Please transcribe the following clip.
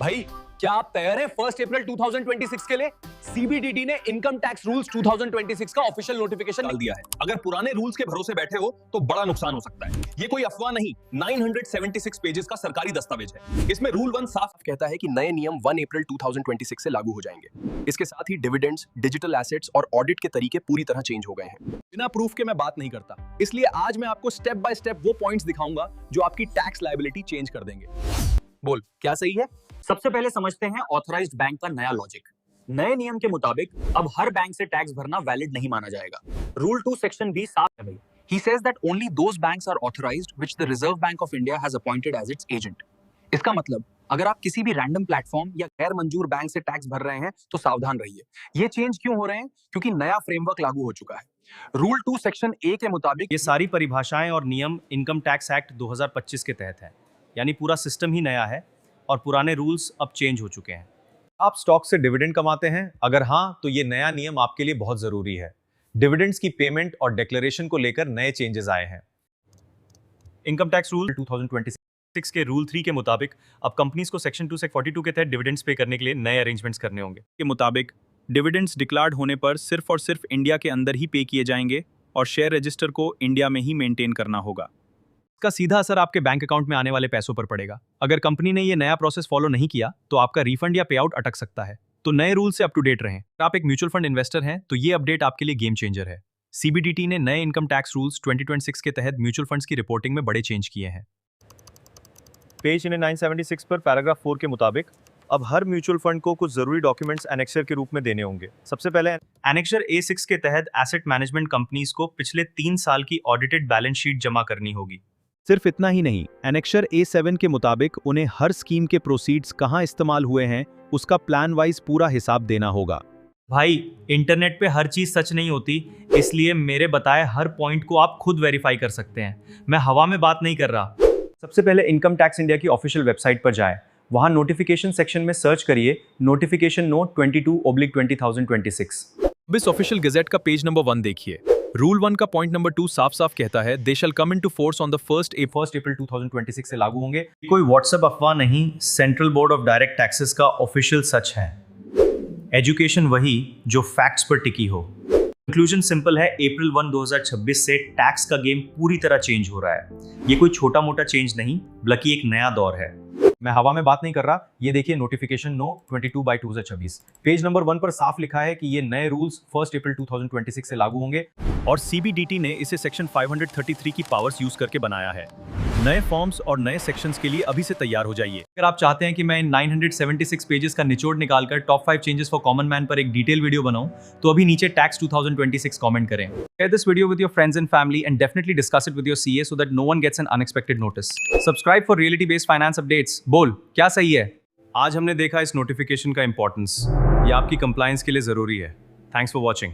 भाई क्या आप तैयार हैं 1 अप्रैल 2026 के लिए? सीबीडीटी ने इनकम टैक्स रूल्स 2026 का ऑफिशियल नोटिफिकेशन डाल दिया है। अगर पुराने रूल्स के भरोसे बैठे हो तो बड़ा नुकसान हो सकता है। ये कोई अफवाह नहीं, 976 पेजेस का सरकारी दस्तावेज है। इसमें रूल 1 साफ कहता है कि नए नियम 1 अप्रैल 2026 से लागू हो जाएंगे। इसके साथ ही डिविडेंड्स, डिजिटल एसेट्स और ऑडिट के तरीके पूरी तरह चेंज हो गए हैं। बिना प्रूफ के मैं बात नहीं करता, इसलिए आज मैं आपको स्टेप बाय स्टेप वो पॉइंट्स दिखाऊंगा जो आपकी टैक्स लायबिलिटी चेंज कर देंगे। बोल, क्या सही है? सबसे पहले समझते हैं ऑथराइज्ड बैंक का नया लॉजिक। नए नियम के मुताबिक अब हर बैंक से टैक्स भरना वैलिड नहीं माना जाएगा। रूल 2 सेक्शन बी साफ है भाई। He says that only those banks are authorized which the Reserve Bank of India has appointed as its agent. इसका मतलब अगर आप किसी भी रैंडम प्लेटफॉर्म या गैर मंजूर बैंक से टैक्स भर रहे हैं तो सावधान रहिए। ये चेंज क्यों हो रहे हैं? क्योंकि नया फ्रेमवर्क लागू हो चुका है। रूल 2 सेक्शन ए के मुताबिक ये सारी परिभाषाएं और नियम इनकम टैक्स एक्ट 2025 के तहत है, यानी पूरा सिस्टम ही नया है और पुराने रूल्स अब चेंज हो चुके हैं। आप स्टॉक से डिविडेंड कमाते हैं? अगर हाँ, तो ये नया नियम आपके लिए बहुत जरूरी है। डिविडेंड्स की पेमेंट और डिक्लेरेशन को लेकर नए चेंजेस आए हैं। इनकम टैक्स रूल 2026 के रूल 3 के मुताबिक अब कंपनीज को सेक्शन 2 से 42 के तहत डिविडेंड्स पे करने के लिए नए अरेंजमेंट्स करने होंगे। के मुताबिक डिविडेंड्स डिक्लार्ड होने पर सिर्फ और सिर्फ इंडिया के अंदर ही पे किए जाएंगे और शेयर रजिस्टर को इंडिया में ही मेंटेन करना होगा। इसका सीधा असर आपके बैंक अकाउंट में आने वाले पैसों पर पड़ेगा। अगर कंपनी ने ये नया प्रोसेस फॉलो नहीं किया तो आपका रिफंड या पे आउट अटक सकता है। तो नए रूल से अप टू डेट रहें। अगर आप एक म्यूचुअल फंड इन्वेस्टर हैं तो ये अपडेट आपके लिए गेम चेंजर है। सीबीडीटी ने नए इनकम टैक्स रूल्स 2026 के तहत म्यूचुअल फंड्स की रिपोर्टिंग में बड़े चेंज किए हैं। पेज 976 पर पैराग्राफ 4 के मुताबिक अब हर म्यूचुअल फंड को कुछ जरूरी डॉक्यूमेंट्स एनेक्सर के रूप में देने होंगे। सबसे पहले एनेक्सर A6 के तहत एसेट मैनेजमेंट कंपनीज को पिछले 3 साल की ऑडिटेड बैलेंस शीट जमा करनी होगी। सिर्फ इतना ही नहीं, एनेक्सर A7 के मुताबिक उन्हें हर स्कीम के प्रोसीड्स कहां इस्तेमाल हुए हैं उसका प्लान वाइज पूरा हिसाब देना होगा। भाई, इंटरनेट पे हर चीज सच नहीं होती, इसलिए मेरे बताए हर पॉइंट को आप खुद वेरीफाई कर सकते हैं। मैं हवा में बात नहीं कर रहा। सबसे पहले इनकम टैक्स इंडिया की ऑफिशियल वेबसाइट पर जाएं। वहां नोटिफिकेशन सेक्शन में सर्च करिए नोटिफिकेशन नोट 22/2026। अब इस ऑफिशियल गजेट का पेज नंबर 1 देखिए। रूल 1 का पॉइंट नंबर 2 साफ साफ कहता है they shall come into force on the 1 अप्रैल 2026 से लागू होंगे। कोई व्हाट्सएप अफवाह नहीं, central board of direct taxes का ऑफिशियल सच है। एजुकेशन वही जो फैक्ट्स पर टिकी हो। कंक्लूजन सिंपल है, अप्रैल 1, 2026 से टैक्स का गेम पूरी तरह चेंज हो रहा है। ये कोई छोटा मोटा चेंज नहीं, बल्कि एक नया दौर है। मैं हवा में बात नहीं कर रहा। ये देखिए नोटिफिकेशन नो 22/2026। पेज नंबर 1 पर साफ लिखा है कि ये नए रूल्स 1 अप्रैल 2026 से लागू होंगे और सीबीडीटी ने इसे सेक्शन 533 की पावर्स यूज करके बनाया है। नए फॉर्म्स और नए सेक्शंस के लिए अभी से तैयार हो जाइए। अगर आप चाहते हैं कि मैं इन 976 पेजेस का निचोड़ निकालकर top 5 changes for common man पर एक डिटेल वीडियो बनाऊं, तो अभी नीचे टैक्स 2026 कमेंट करें। Share this video with your friends and family and definitely discuss it with your CA so that no one gets an unexpected notice. Subscribe for reality based finance updates. बोल, क्या सही है? आज हमने देखा इस notification का इंपॉर्टेंस। ये आपकी कंप्लायंस के लिए जरूरी है। Thanks for watching.